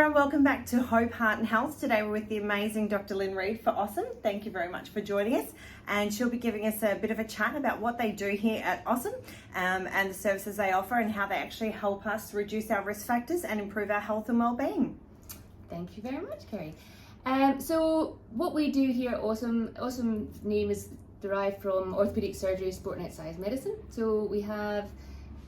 everyone, welcome back to Hope, Heart and Health. Today we're with the amazing Dr. Lynne Reid for OSSEM. Thank you very much for joining us, and she'll be giving us a bit of a chat about what they do here at OSSEM and the services they offer and how they actually help us reduce our risk factors and improve our health and well-being. Thank you very much, Kerry. So what we do here at OSSEM's name is derived from orthopaedic surgery, sport and exercise medicine. So we have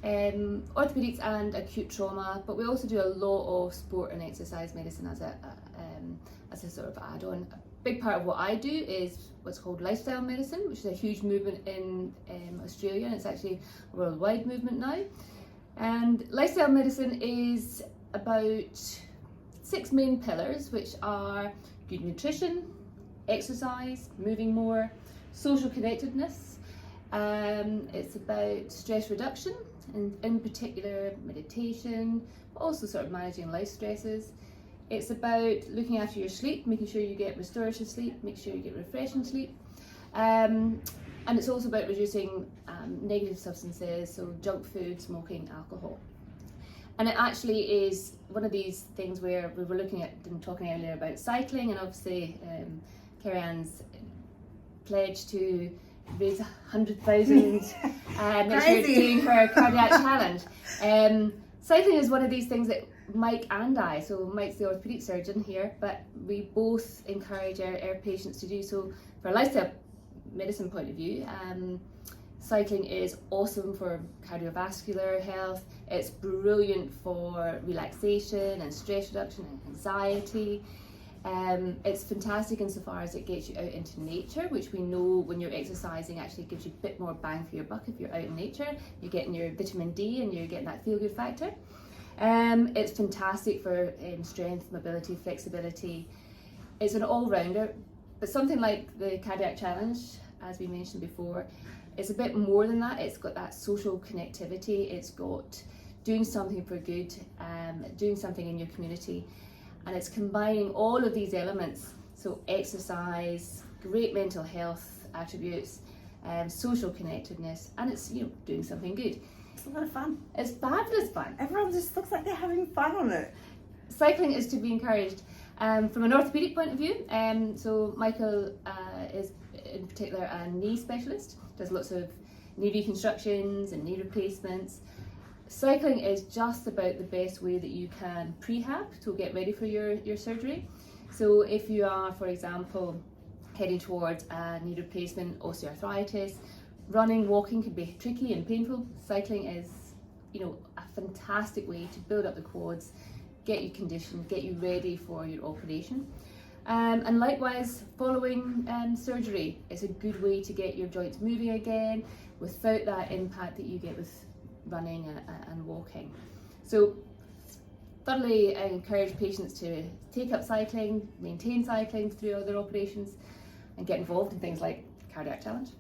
orthopaedics and acute trauma, but we also do a lot of sport and exercise medicine as a sort of add-on. A big part of what I do is what's called lifestyle medicine, which is a huge movement in Australia, and it's actually a worldwide movement now. And lifestyle medicine is about 6 main pillars, which are good nutrition, exercise, moving more, social connectedness. It's about stress reduction, and in particular meditation, but also sort of managing life stresses. It's about looking after your sleep, making sure you get restorative sleep, make sure you get refreshing sleep. And it's also about reducing negative substances, so junk food, smoking, alcohol. And it actually is one of these things where we were looking at and talking earlier about cycling, and obviously Kerry Ann's pledge to raise 100,000 next year doing her cardiac challenge. Cycling is one of these things that Mike and I, so Mike's the orthopaedic surgeon here, but we both encourage our patients to do so. For a lifestyle medicine point of view, cycling is awesome for cardiovascular health. It's brilliant for relaxation and stress reduction and anxiety. It's fantastic insofar as it gets you out into nature, which we know when you're exercising actually gives you a bit more bang for your buck. If you're out in nature, you're getting your vitamin D and you're getting that feel-good factor. It's fantastic for strength, mobility, flexibility. It's an all-rounder, but something like the cardiac challenge, as we mentioned before, it's a bit more than that. It's got that social connectivity, it's got doing something for good, doing something in your community. And it's combining all of these elements, so exercise, great mental health attributes, social connectedness, and it's doing something good. It's a lot of fun. It's fabulous fun. Everyone just looks like they're having fun on it. Cycling is to be encouraged. From an orthopaedic point of view, so Michael is in particular a knee specialist, does lots of knee reconstructions and knee replacements. Cycling is just about the best way that you can prehab to get ready for your surgery. So if you are, for example, heading towards a knee replacement, osteoarthritis, running, walking can be tricky and painful. Cycling is, a fantastic way to build up the quads, get you conditioned, get you ready for your operation. And likewise, following surgery is a good way to get your joints moving again without that impact that you get with running and walking. So thoroughly encourage patients to take up cycling, maintain cycling through other operations, and get involved in things like cardiac challenge.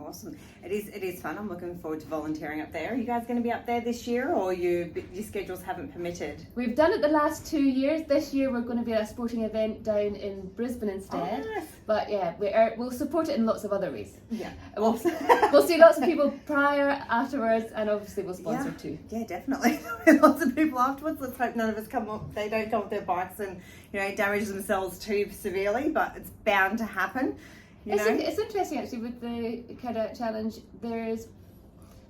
Awesome. It is fun. I'm looking forward to volunteering up there. Are you guys going to be up there this year, or your schedules haven't permitted? We've done it the last 2 years. This year we're going to be at a sporting event down in Brisbane instead. Oh, nice. But yeah, we'll support it in lots of other ways. Yeah. We'll see lots of people prior, afterwards, and obviously we'll sponsor too. Yeah, definitely. Lots of people afterwards. Let's hope none of us they don't come with their bikes and damage themselves too severely, but it's bound to happen. It's interesting actually with the cardiac challenge. There's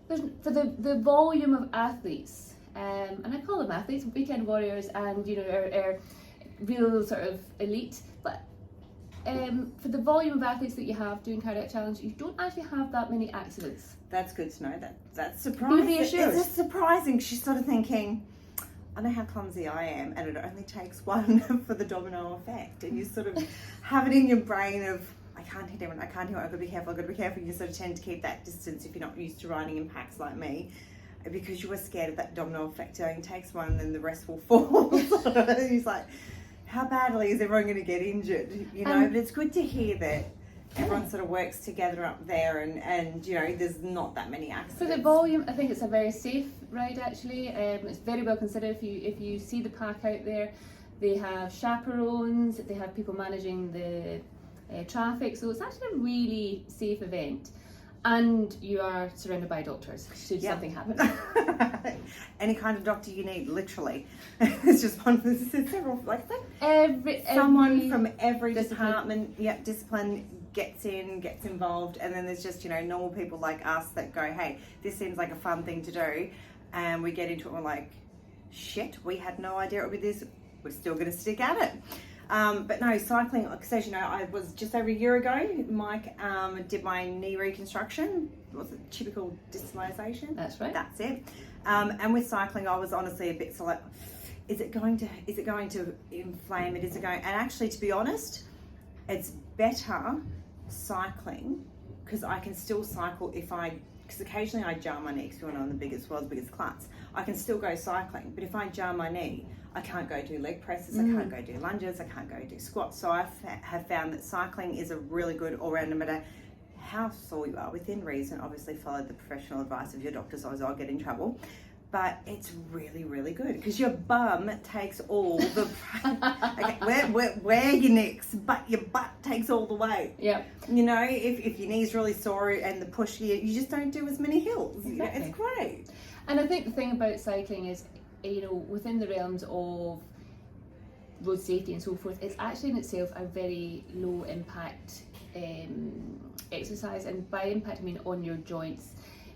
for the volume of athletes, and I call them athletes, weekend warriors, and are real sort of elite. But for the volume of athletes that you have doing cardiac challenge, you don't actually have that many accidents. That's good to know. That's surprising. Be reassured. It's surprising. She's sort of thinking, I know how clumsy I am, and it only takes one for the domino effect, and you sort of have it in your brain of, I can't hit anyone, I've got to be careful. You sort of tend to keep that distance if you're not used to riding in packs like me, because you were scared of that domino effect. It only takes one and then the rest will fall. He's like, how badly is everyone going to get injured? But it's good to hear that everyone sort of works together up there and there's not that many accidents. For the volume, I think it's a very safe ride actually. It's very well considered. If you see the pack out there, they have chaperones, they have people managing the traffic, so it's actually a really safe event. And you are surrounded by doctors should something happen. Any kind of doctor you need, literally. It's just one. There's several, like that. Someone from every department, discipline gets involved, and then there's just normal people like us that go, hey, this seems like a fun thing to do, and we get into it and we're like, shit, we had no idea it would be this. We're still going to stick at it. But no, cycling, because as you know, I was just over a year ago, Mike did my knee reconstruction. Was it typical distalization? That's right. That's it. And with cycling, I was honestly a bit like, is it going to inflame it? Is it going? And actually, to be honest, it's better cycling because I can still cycle because occasionally I jar my knee because we're on the biggest class. I can still go cycling, but if I jar my knee, I can't go do leg presses, I can't go do lunges, I can't go do squats. So I have found that cycling is a really good all-round, no matter how sore you are, within reason. Obviously follow the professional advice of your doctors, otherwise I'll get in trouble. But it's really, really good because your bum takes all the... okay, wear your nicks, but your butt takes all the weight. Yeah. If your knee's really sore and the push, you just don't do as many hills. Exactly. It's great. And I think the thing about cycling is, within the realms of road safety and so forth, it's actually in itself a very low impact exercise. And by impact, I mean on your joints.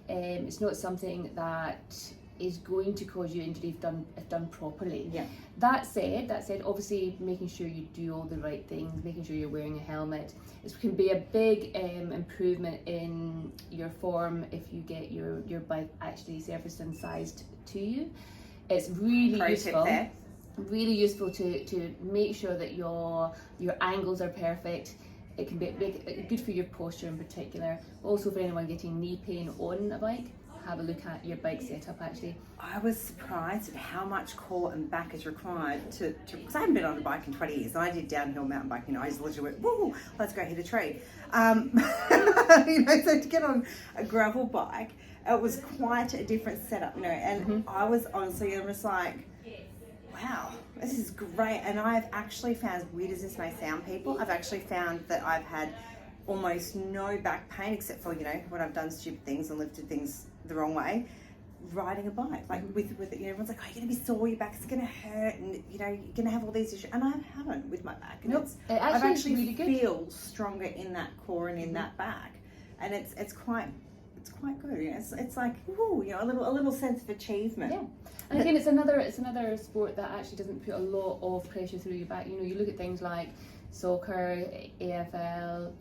It's not something that is going to cause you injury if done properly. Yeah. That said, obviously making sure you do all the right things, making sure you're wearing a helmet, it can be a big improvement in your form if you get your bike actually serviced and sized to you. It's really really useful to make sure that your angles are perfect. It can be good for your posture in particular. Also for anyone getting knee pain on a bike, have a look at your bike setup actually. I was surprised at how much core and back is required because I haven't been on a bike in 20 years. I did downhill mountain biking. I just literally went, woo, let's go hit a tree. So to get on a gravel bike, it was quite a different setup, and I was honestly, I'm just like, wow, this is great. And I've actually found, as weird as this may sound, people, I've actually found that I've had almost no back pain except for, when I've done stupid things and lifted things the wrong way, riding a bike. Like with it, everyone's like, oh, you're going to be sore, your back's going to hurt, and, you're going to have all these issues. And I haven't with my back. And I've actually really feel stronger in that core and in that back. And it's quite good. It's like, ooh, a little sense of achievement. Yeah. And again, it's another sport that actually doesn't put a lot of pressure through your back. You look at things like soccer, AFL,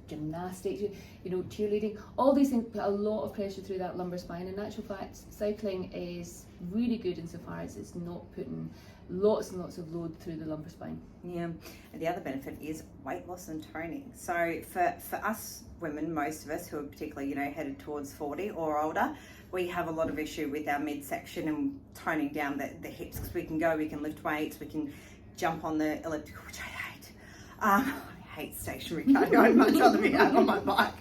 gymnastics, cheerleading, all these things put a lot of pressure through that lumbar spine. In actual fact, cycling is really good insofar as it's not putting lots and lots of load through the lumbar spine. Yeah, and the other benefit is weight loss and toning. So for us women, most of us who are particularly, headed towards 40 or older, we have a lot of issue with our midsection and toning down the hips, because we can lift weights, we can jump on the elliptical, which I hate. I hate stationary cardio. I'd much rather be out on my bike.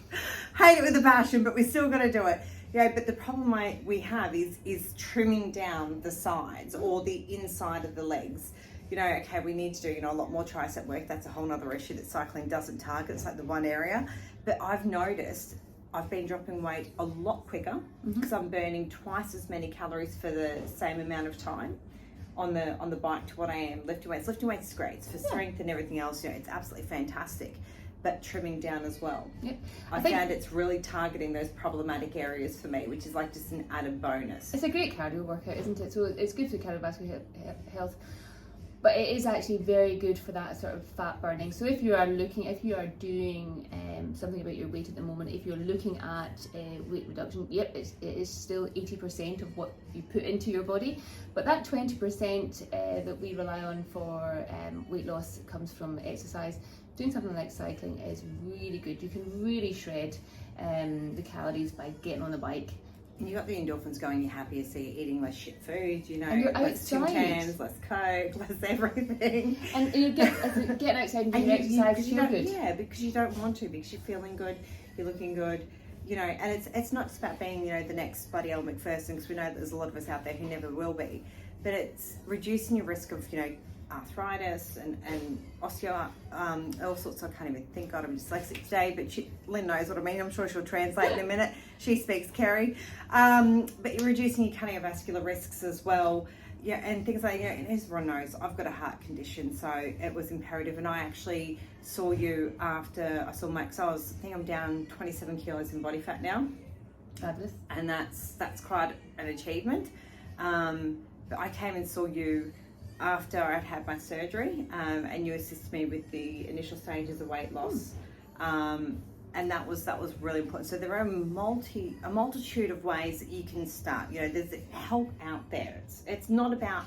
Hate it with a passion, but we still got to do it. But the problem we have is trimming down the sides or the inside of the legs. Okay, we need to do, a lot more tricep work. That's a whole other issue that cycling doesn't target. It's like the one area. But I've noticed I've been dropping weight a lot quicker because I'm burning twice as many calories for the same amount of time on the bike to what I am lifting weights. Lifting weights is great. It's for strength and everything else. It's absolutely fantastic. But trimming down as well. Yep. I found it's really targeting those problematic areas for me, which is like just an added bonus. It's a great cardio workout, isn't it? So it's good for cardiovascular health, but it is actually very good for that sort of fat burning. So if you are doing something about your weight at the moment, if you're looking at weight reduction, it is still 80% of what you put into your body, but that 20% that we rely on for weight loss comes from exercise. Doing something like cycling is really good. You can really shred the calories by getting on the bike. And you got the endorphins going, you're happier, so you're eating less shit food, and you're less Tim outside. Tams, less Coke, less everything. And you're getting outside and doing exercise, because you're good. Yeah, because you don't want to, because you're feeling good, you're looking good, and it's not just about being, the next bloody Elle Macpherson, because we know that there's a lot of us out there who never will be, but it's reducing your risk of, arthritis and osteo, all sorts. I can't even think. God, I'm dyslexic today, but Lynne knows what I mean. I'm sure she'll translate in a minute. She speaks Kerry. But you're reducing your cardiovascular risks as well. Yeah, and things like, as everyone knows, I've got a heart condition, so it was imperative. And I actually saw you after I saw Mike. So I think I'm down 27 kilos in body fat now. Fabulous. And that's quite an achievement. But I came and saw you after I'd had my surgery, and you assisted me with the initial stages of weight loss. And that was really important. So there are a multitude of ways that you can start. There's help out there. It's not about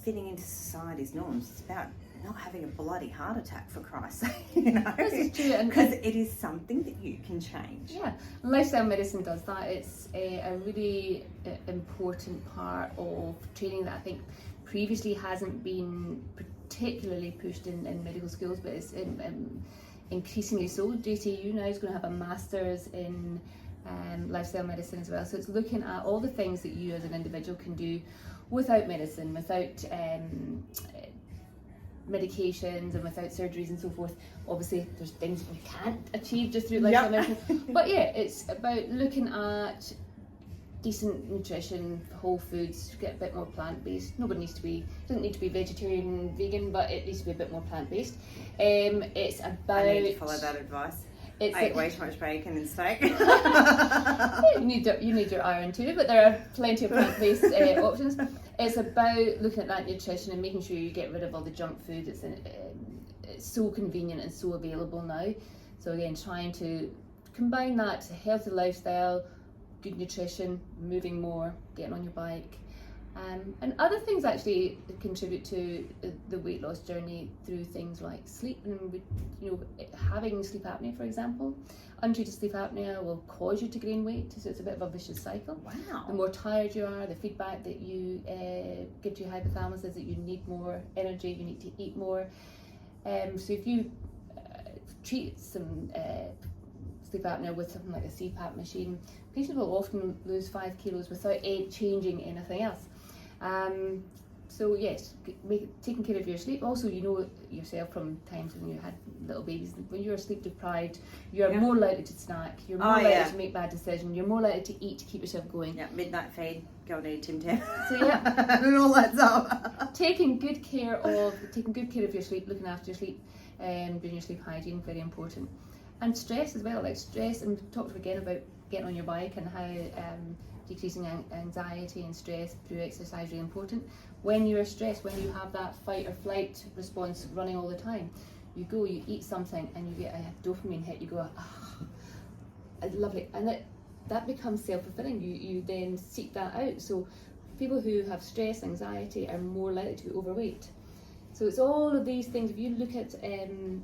fitting into society's norms. It's about not having a bloody heart attack, for Christ's sake. This is true, because it is something that you can change. Yeah, lifestyle medicine does that. It's a really important part of training that I think previously hasn't been particularly pushed in medical schools, but it's increasingly so. JTU now is going to have a master's in lifestyle medicine as well. So it's looking at all the things that you as an individual can do without medicine, without medications and without surgeries and so forth. Obviously there's things you can't achieve just through lifestyle medicine. But yeah, it's about looking at decent nutrition, whole foods, get a bit more plant-based. Doesn't need to be vegetarian and vegan, but it needs to be a bit more plant-based. It's about... I need to follow that advice. I ate way too much bacon and steak. You need your iron too, but there are plenty of plant-based options. It's about looking at that nutrition and making sure you get rid of all the junk food. It's so convenient and so available now. So again, trying to combine that to healthy lifestyle, good nutrition, moving more, getting on your bike, and other things actually contribute to the weight loss journey through things like sleep. And having sleep apnea, for example, untreated sleep apnea will cause you to gain weight, so it's a bit of a vicious cycle. Wow. The more tired you are, the feedback that you give to your hypothalamus is that you need more energy, you need to eat more. So if you treat some sleep apnea with something like a CPAP machine, patients will often lose 5 kilos without changing anything else. So yes, taking care of your sleep. Also, you know yourself from times when you had little babies, when you're sleep deprived, you're more likely to snack, you're more likely to make bad decisions, you're more likely to eat to keep yourself going. Yeah, midnight feed, go and eat Tim Tam. So yeah, and all that stuff. taking good care of your sleep, looking after your sleep, doing your sleep hygiene, very important. And stress as well, like stress, and we talked again about getting on your bike and how decreasing anxiety and stress through exercise is really important. When you're stressed, when you have that fight or flight response running all the time, you eat something and you get a dopamine hit, you go, lovely, and that becomes self-fulfilling. You then seek that out. So people who have stress, anxiety are more likely to be overweight. So it's all of these things. If you look at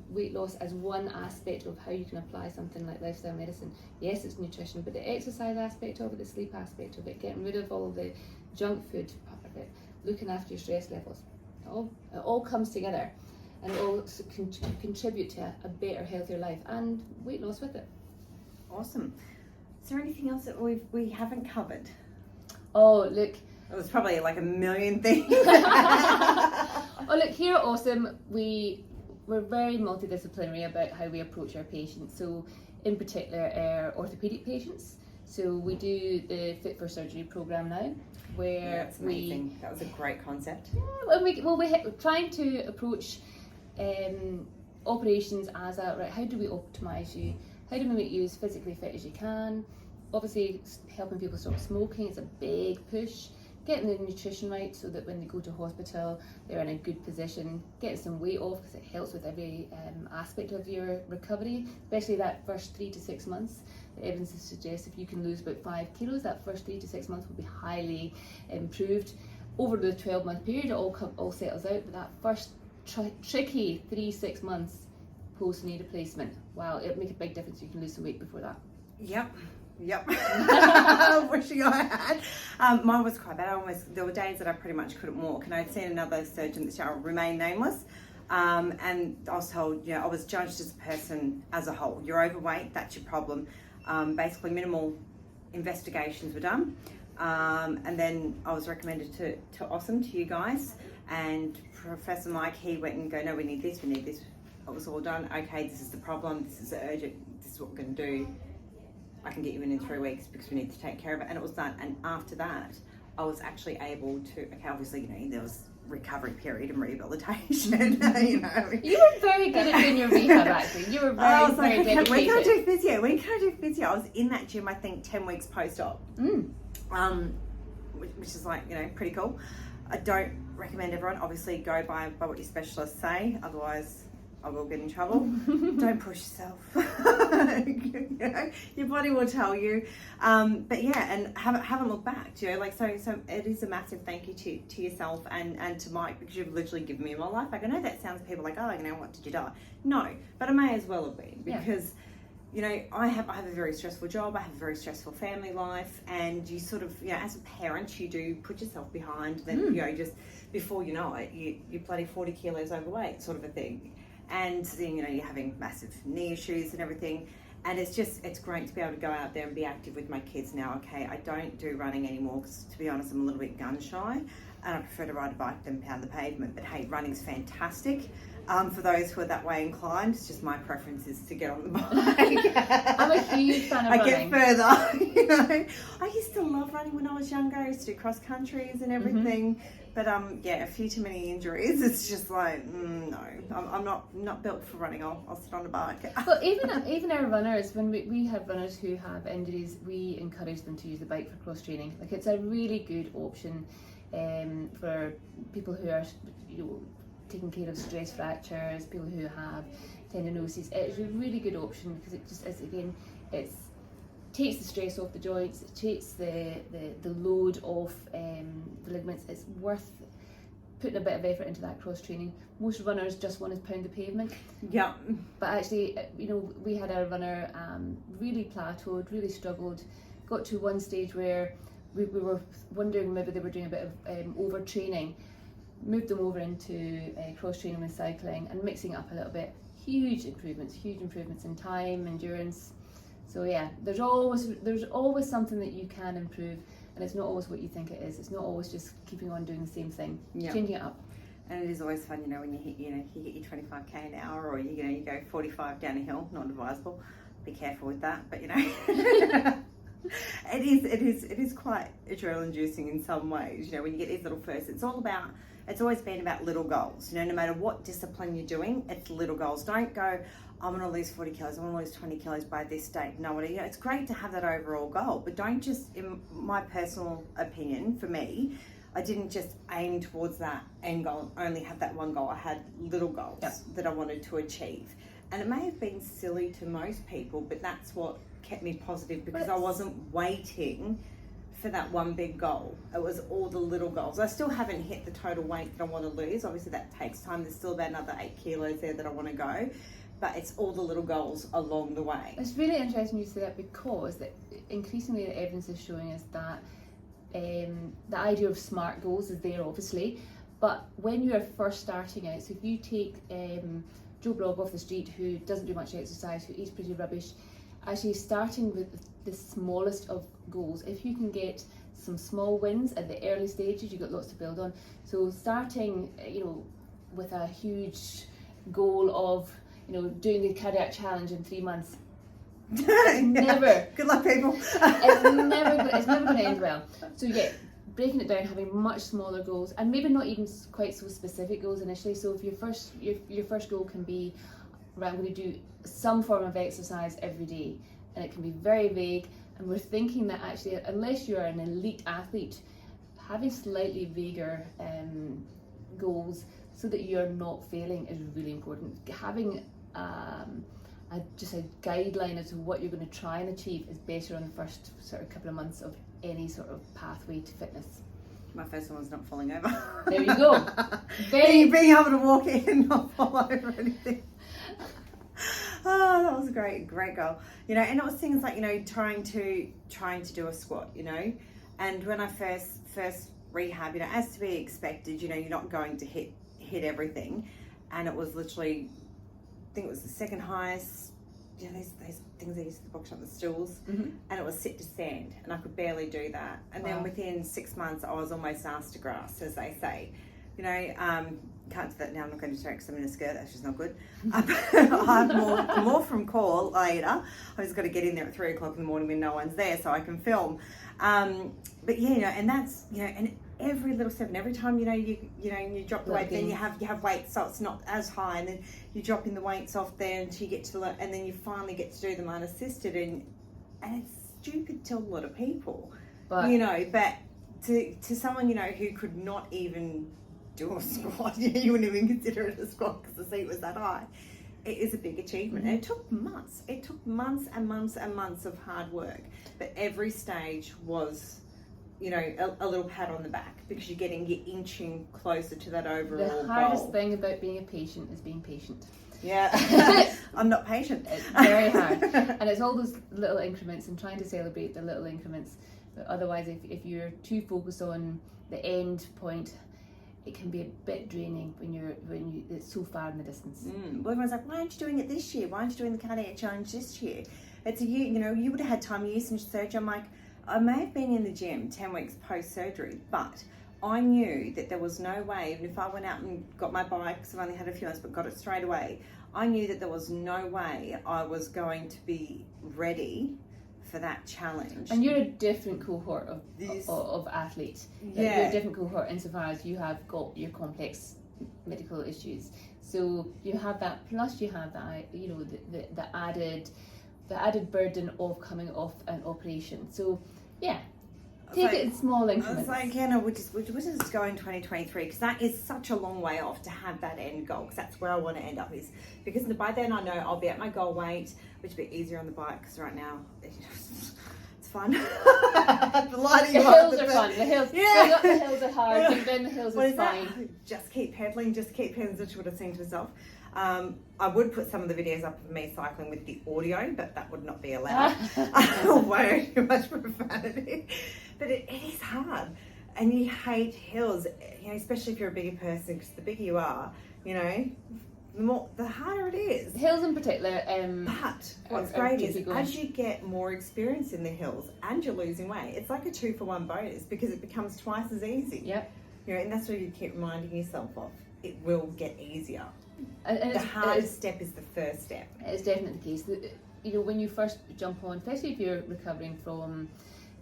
weight loss as one aspect of how you can apply something like lifestyle medicine, yes, it's nutrition, but the exercise aspect of it, the sleep aspect of it, getting rid of all the junk food part of it, looking after your stress levels, it all comes together and it all contribute to a better, healthier life and weight loss with it. Awesome. Is there anything else that we haven't covered? Oh, look. It was probably like a million things. Oh, look, here at OSSEM, we're very multidisciplinary about how we approach our patients. So, in particular, our orthopaedic patients. So, we do the Fit for Surgery program now, where that's amazing. That was a great concept. Yeah, we're trying to approach operations as how do we optimise you? How do we make you as physically fit as you can? Obviously, helping people stop smoking is a big push. Getting the nutrition right so that when they go to hospital they're in a good position, getting some weight off because it helps with every aspect of your recovery, especially that first 3 to 6 months. The evidence suggests if you can lose about 5 kilos, that first 3 to 6 months will be highly improved. Over the 12-month period it all settles out, but that first tricky 3-6 months post knee replacement, wow, it'll make a big difference. You can lose some weight before that. Yep. Wishing I had. Mine was quite bad. There were days that I pretty much couldn't walk, and I'd seen another surgeon that shall remain nameless, and I was told, I was judged as a person as a whole. You're overweight, that's your problem. Basically minimal investigations were done, and then I was recommended to OSSEM, to you guys, And Professor Mike, he went and go, no, we need this. It was all done. Okay, this is the problem. This is urgent. This is what we're going to do. I can get you in 3 weeks because we need to take care of it. And it was done. And after that, I was actually able to, okay, obviously, there was recovery period and rehabilitation, You were very good at doing your rehab, actually. You were very dedicated. We can't do physio. I was in that gym, I think, 10 weeks post-op. Which is pretty cool. I don't recommend everyone, obviously, go by what your specialists say, otherwise I will get in trouble. Don't push yourself. Your body will tell you. But yeah, and haven't looked back. So it is a massive thank you to yourself and to Mike, because you've literally given me my life back. I know that sounds, people like, oh, what did you die? No, but I may as well have been, because I have a very stressful job. I have a very stressful family life, and you sort of, as a parent, you do put yourself behind. Then just before you know it, you're bloody 40 kilos overweight, sort of a thing. And then, you're having massive knee issues and everything. And it's great to be able to go out there and be active with my kids now. Okay, I don't do running anymore because, to be honest, I'm a little bit gun shy, and I prefer to ride a bike than pound the pavement. But hey, running's fantastic. For those who are that way inclined, it's just my preference is to get on the bike. I'm a huge fan of running. I get further, I used to love running when I was younger. I used to do cross countries and everything. But a few too many injuries. It's just no, I'm not built for running. I'll sit on a bike. Well, even our runners, when we have runners who have injuries, we encourage them to use the bike for cross training. It's a really good option for people who are taking care of stress fractures, people who have tendinosis. It's a really good option because it just is, again, it takes the stress off the joints, it takes the load off the ligaments. It's worth putting a bit of effort into that cross training. Most runners just want to pound the pavement. Yeah. But actually, we had a runner really plateaued, really struggled, got to one stage where we were wondering maybe they were doing a bit of overtraining. Moved them over into cross training with cycling and mixing it up a little bit. Huge improvements in time, endurance. So yeah, there's always something that you can improve, and it's not always what you think it is. It's not always just keeping on doing the same thing. Changing it up. And it is always fun, when you hit, you get your 25k an hour, or you go 45 down a hill. Not advisable. Be careful with that, but it is quite adrenaline-inducing in some ways. When you get these little firsts, it's always been about little goals. No matter what discipline you're doing, it's little goals. Don't go, I want to lose 40 kilos, I want to lose 20 kilos by this date. No, it's great to have that overall goal, but don't just, in my personal opinion, for me, I didn't just aim towards that end goal, only have that one goal. I had little goals that I wanted to achieve. And it may have been silly to most people, but that's what kept me positive, because I wasn't waiting for that one big goal. It was all the little goals. I still haven't hit the total weight that I want to lose. Obviously that takes time. There's still about another 8 kilos there that I want to go, but it's all the little goals along the way. It's really interesting you say that, because increasingly the evidence is showing us that the idea of SMART goals is there, obviously, but when you are first starting out, so if you take Joe Blogg off the street, who doesn't do much exercise, who eats pretty rubbish, actually starting with the smallest of goals, if you can get some small wins at the early stages, you've got lots to build on. So starting, with a huge goal of, doing the cardiac challenge in 3 months, never. Good luck, people. It's never going to end well. So breaking it down, having much smaller goals, and maybe not even quite so specific goals initially. So if your first goal can be, right, I'm going to do some form of exercise every day, and it can be very vague, and we're thinking that actually, unless you're an elite athlete, having slightly vaguer goals so that you're not failing is really important. Having just a guideline as to what you're going to try and achieve is better on the first sort of couple of months of any sort of pathway to fitness. My first one's not falling over. There you go. Being able to walk in and not fall over anything. Oh, that was a great goal. And it was things like, trying to do a squat, and when I first rehab, as to be expected, you're not going to hit everything, and it was literally, I think it was the second highest, those things they used to box up the stools, and it was sit to stand, and I could barely do that. And then within 6 months, I was almost asked to grass, as they say. you know, can't do that now. I'm not going to do it because I'm in a skirt. That's just not good. I have more from call later. I just got to get in there at 3 o'clock in the morning when no one's there so I can film. But yeah, you know, and that's, you know, and every little step, and every time, you know, you drop the weight, then you have weights, so it's not as high, and then you dropping the weights off there until you get to the, and then you finally get to do them unassisted, and it's stupid to a lot of people, but you know, but to someone, you know, who could not even do a squat, you wouldn't even consider it a squat because the seat was that high. It is a big achievement. And it took months. It took months and months and months of hard work. But every stage was, you know, a little pat on the back because you're inching closer to that overall goal. The hardest thing about being a patient is being patient. Yeah, I'm not patient. It's very hard. And it's all those little increments and trying to celebrate the little increments. But otherwise, if you're too focused on the end point, it can be a bit draining when it's so far in the distance. Well, everyone's like, why aren't you doing it this year? Why aren't you doing the cardiac challenge this year? It's a year, you know, you would have had time, years in surgery. I'm like, I may have been in the gym 10 weeks post-surgery, but I knew that there was no way, even if I went out and got my bike, because I've only had a few months, but got it straight away, I knew that there was no way I was going to be ready for that challenge. And you're a different cohort of athletes. Yeah. You're a different cohort insofar as you have got your complex medical issues. So you have that, plus you have that, you know, the added burden of coming off an operation. So yeah, take it in small increments. I was like, yeah, no, we'll just go in 2023 because that is such a long way off to have that end goal, because that's where I want to end up, is because by then I know I'll be at my goal weight, which will be easier on the bike because right now it's fun. The hills are fun. The hills, yeah. The hills are hard, and then the hills is fine. Just keep pedaling, that's what I was saying to myself. I would put some of the videos up of me cycling with the audio, but that would not be allowed. Way too much profanity. But it is hard, and you hate hills, you know, especially if you're a bigger person, because the bigger you are, you know, the harder it is. Hills in particular. But what's great is as you get more experience in the hills and you're losing weight, it's like a 2-for-1 bonus because it becomes twice as easy. Yep. You know, and that's what you keep reminding yourself of. It will get easier. And the hardest step is the first step. It's definitely the case. You know, when you first jump on, especially if you're recovering from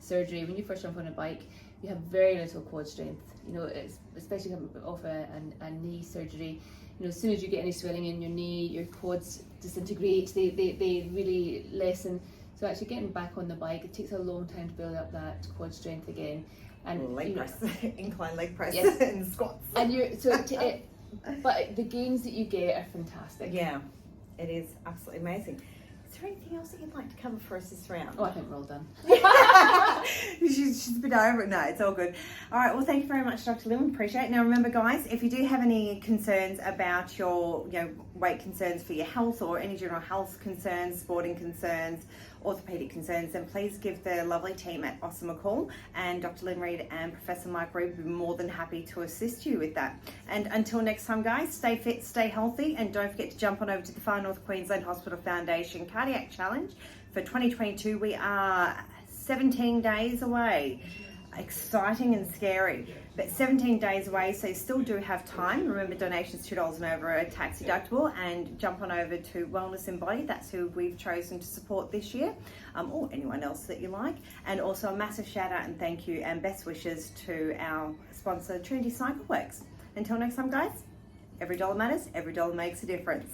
surgery, when you first jump on a bike, you have very little quad strength. You know, it's, especially coming off a knee surgery. You know, as soon as you get any swelling in your knee, your quads disintegrate. They really lessen. So actually getting back on the bike, it takes a long time to build up that quad strength again. And leg press, incline leg press, yes. And squats. And but the gains that you get are fantastic. Yeah, it is absolutely amazing. Is there anything else that you'd like to cover for us this round? Oh, I think we're all done. she's a bit over it. No, it's all good. All right, well, thank you very much, Dr. Lynne. Appreciate it. Now, remember, guys, if you do have any concerns about your, you know, weight concerns for your health or any general health concerns, sporting concerns, orthopedic concerns, then please give the lovely team at OSSEM a call, and Dr. Lynne Reid and Professor Mike Reid will be more than happy to assist you with that. And until next time, guys, stay fit, stay healthy, and don't forget to jump on over to the Far North Queensland Hospital Foundation Cardiac Challenge for 2022. We are 17 days away. Exciting and scary, but 17 days away, so you still do have time. Remember, donations $2 and over are tax deductible, and jump on over to Wellness Embodied. That's who we've chosen to support this year, or anyone else that you like. And also a massive shout out and thank you and best wishes to our sponsor, Trinity Cycle Works. Until next time, guys, every dollar matters, every dollar makes a difference.